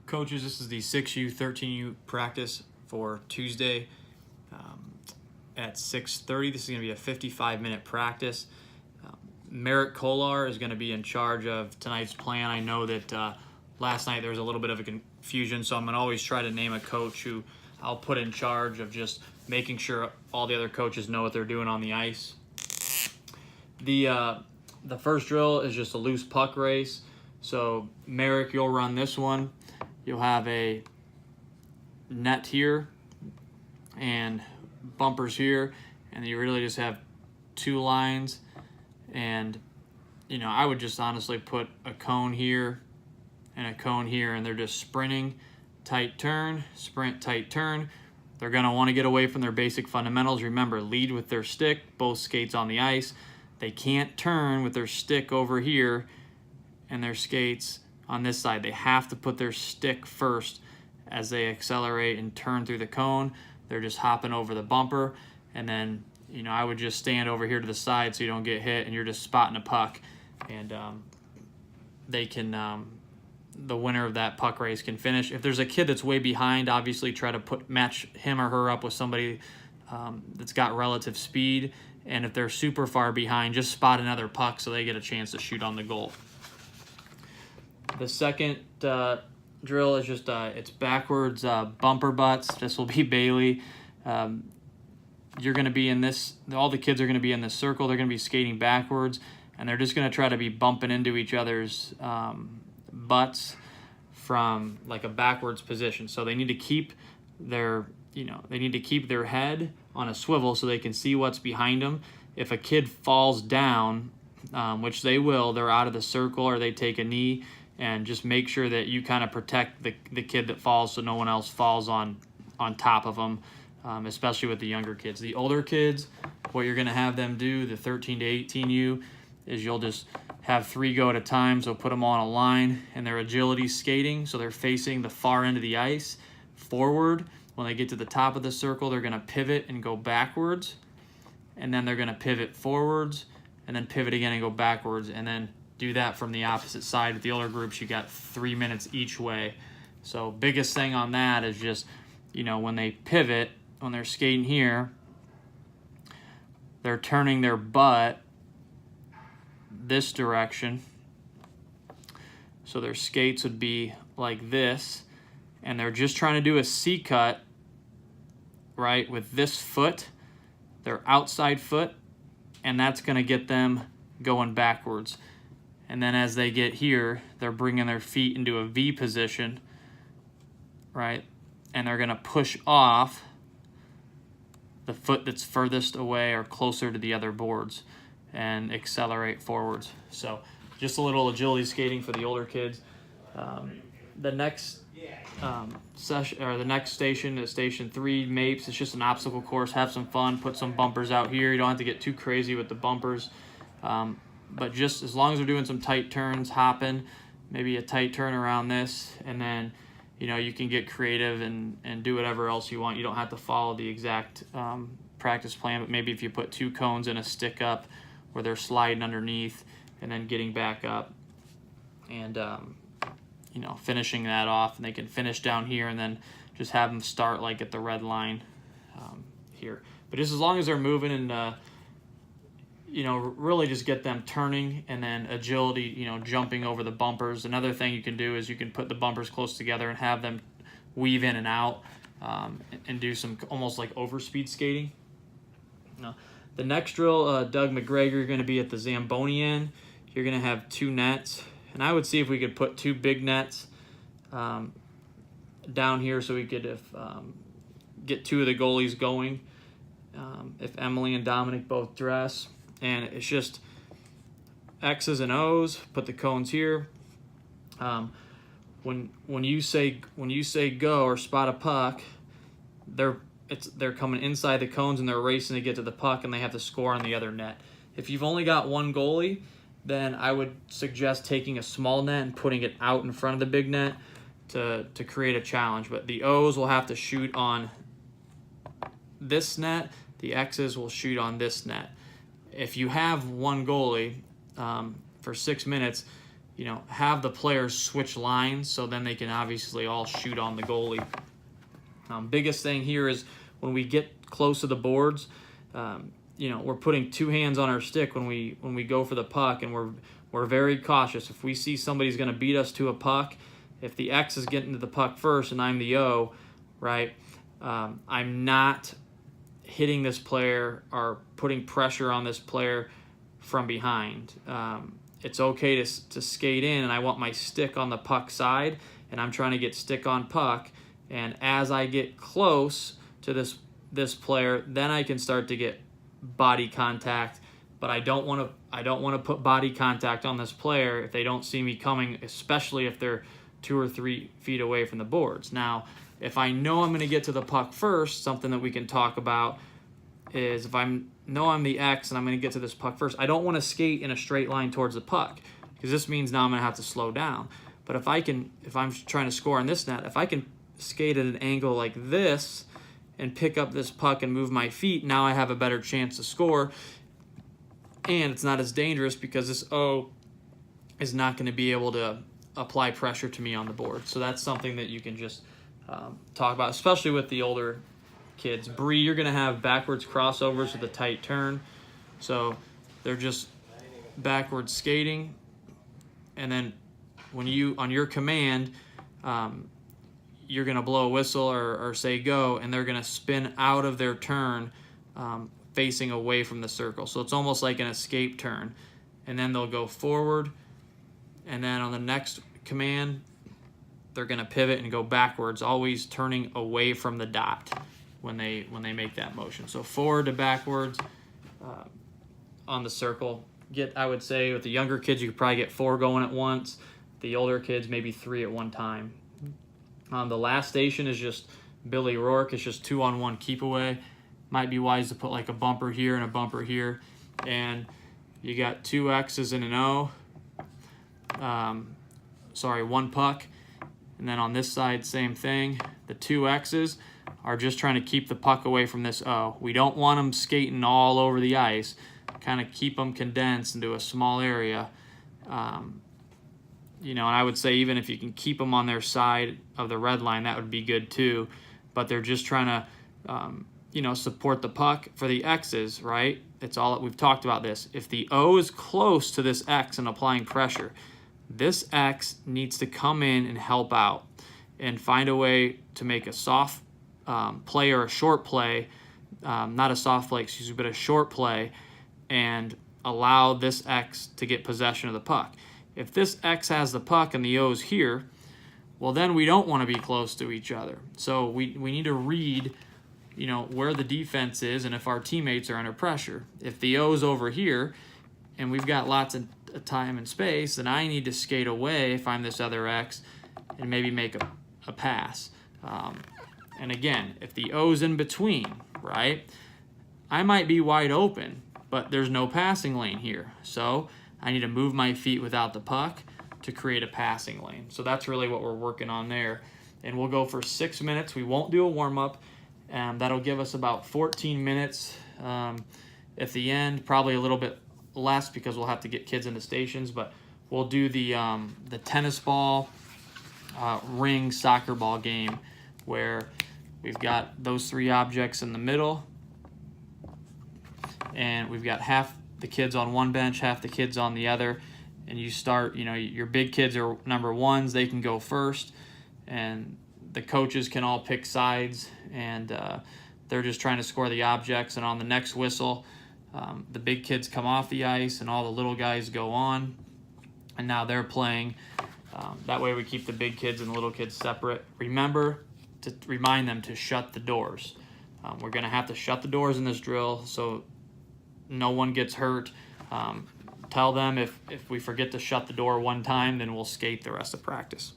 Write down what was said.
Coaches, this is the 6U, 13U practice for Tuesday at 6:30. This is going to be a 55-minute practice. Merrick Kolar is going to be in charge of tonight's plan. I know that last night there was a little bit of a confusion, so I'm going to always try to name a coach who I'll put in charge of just making sure all the other coaches know what they're doing on the ice. The first drill is just a loose puck race. So Merrick, you'll run this one. You'll have a net here and bumpers here, and you really just have two lines. And I would just honestly put a cone here and a cone here, and they're just sprinting, tight turn, sprint, tight turn. They're going to want to get away from their basic fundamentals. Remember, lead with their stick, both skates on the ice. They can't turn with their stick over here and their skates on this side. They have to put their stick first as they accelerate and turn through the cone. They're just hopping over the bumper, and then I would just stand over here to the side so you don't get hit, and you're just spotting a puck, and they can the winner of that puck race can finish. If there's a kid that's way behind, obviously try to match him or her up with somebody that's got relative speed, and if they're super far behind, just spot another puck so they get a chance to shoot on the goal. The second drill is just it's backwards bumper butts. This will be Bailey. You're going to be in this. All the kids are going to be in this circle. They're going to be skating backwards, and they're just going to try to be bumping into each other's butts from like a backwards position. So they need to keep their their head on a swivel so they can see what's behind them. If a kid falls down, which they will, they're out of the circle or they take a knee. And just make sure that you kind of protect the kid that falls so no one else falls on top of them, especially with the younger kids. The older kids, what you're going to have them do, the 13 to 18U, is you'll just have 3 go at a time, so put them on a line, and their agility skating, so they're facing the far end of the ice forward. When they get to the top of the circle, they're going to pivot and go backwards, and then they're going to pivot forwards, and then pivot again and go backwards, and then do that from the opposite side. With the older groups, you got 3 minutes each way. So biggest thing on that is just, when they pivot, when they're skating here, they're turning their butt this direction. So their skates would be like this, and they're just trying to do a C-cut, right, with this foot, their outside foot, and that's going to get them going backwards. And then as they get here, they're bringing their feet into a V position, right? And they're going to push off the foot that's furthest away or closer to the other boards and accelerate forwards. So just a little agility skating for the older kids. The next session, or the next station is Station 3, Mapes. It's just an obstacle course. Have some fun. Put some bumpers out here. You don't have to get too crazy with the bumpers. But just as long as they're doing some tight turns, hopping, maybe a tight turn around this, and then, you can get creative and do whatever else you want. You don't have to follow the exact practice plan, but maybe if you put 2 cones and a stick up where they're sliding underneath and then getting back up and, finishing that off, and they can finish down here and then just have them start like at the red line here. But just as long as they're moving and, really just get them turning, and then agility, jumping over the bumpers. Another thing you can do is you can put the bumpers close together and have them weave in and out and do some almost like overspeed skating. The next drill, Doug McGregor, you're going to be at the Zamboni end. You're going to have 2 nets, and I would see if we could put 2 big nets down here so we could get 2 of the goalies going if Emily and Dominic both dress. And it's just X's and O's. Put the cones here. When you say go or spot a puck, they're coming inside the cones and they're racing to get to the puck, and they have to score on the other net. If you've only got 1 goalie, then I would suggest taking a small net and putting it out in front of the big net to create a challenge. But the O's will have to shoot on this net. The X's will shoot on this net. If you have 1 goalie for 6 minutes, have the players switch lines so then they can obviously all shoot on the goalie. Biggest thing here is when we get close to the boards, we're putting two hands on our stick when we go for the puck, and we're very cautious. If we see somebody's going to beat us to a puck, if the X is getting to the puck first and I'm the O, right, I'm not hitting this player or putting pressure on this player from behind. It's okay to skate in, and I want my stick on the puck side, and I'm trying to get stick on puck. And as I get close to this player, then I can start to get body contact. But I don't want to put body contact on this player if they don't see me coming, especially if they're 2 or 3 feet away from the boards. Now, if I know I'm going to get to the puck first, something that we can talk about is if I'm the X and I'm going to get to this puck first, I don't want to skate in a straight line towards the puck, because this means now I'm going to have to slow down. But if I'm trying to score on this net, if I can skate at an angle like this and pick up this puck and move my feet, now I have a better chance to score. And it's not as dangerous because this O is not going to be able to apply pressure to me on the board. So that's something that you can just talk about, especially with the older kids. Bree, you're going to have backwards crossovers with a tight turn. So they're just backwards skating. And then when on your command, you're going to blow a whistle or say go, and they're going to spin out of their turn facing away from the circle. So it's almost like an escape turn. And then they'll go forward, and then on the next command, they're going to pivot and go backwards, always turning away from the dot when they make that motion. So forward to backwards on the circle. I would say with the younger kids, you could probably get 4 going at once. The older kids, maybe 3 at one time. The last station is just Billy Rourke. It's just 2-on-1 keep away. Might be wise to put like a bumper here and a bumper here. And you got 2 X's and an O. 1 puck. And then on this side, same thing. The 2 X's are just trying to keep the puck away from this O. We don't want them skating all over the ice. Kind of keep them condensed into a small area. And I would say even if you can keep them on their side of the red line, that would be good too. But they're just trying to, support the puck. For the X's, right? It's all we've talked about this. If the O is close to this X and applying pressure, this X needs to come in and help out and find a way to make a soft play or a short play, not a soft play, excuse me, but a short play, and allow this X to get possession of the puck. If this X has the puck and the O's here, well, then we don't want to be close to each other. So we need to read, where the defense is and if our teammates are under pressure. If the O's over here and we've got lots of time and space, then I need to skate away if I'm this other X and maybe make a pass. And again, if the O's in between, right, I might be wide open, but there's no passing lane here. So I need to move my feet without the puck to create a passing lane. So that's really what we're working on there. And we'll go for 6 minutes. We won't do a warm-up. That'll give us about 14 minutes at the end, probably a little bit less because we'll have to get kids into stations, but we'll do the tennis ball ring soccer ball game where we've got those 3 objects in the middle, and we've got half the kids on one bench, half the kids on the other, and you start, your big kids are number 1s, they can go first, and the coaches can all pick sides, and they're just trying to score the objects, and on the next whistle, the big kids come off the ice and all the little guys go on, and now they're playing. That way we keep the big kids and the little kids separate. Remember to remind them to shut the doors. We're going to have to shut the doors in this drill so no one gets hurt. Tell them if we forget to shut the door one time, then we'll skate the rest of practice.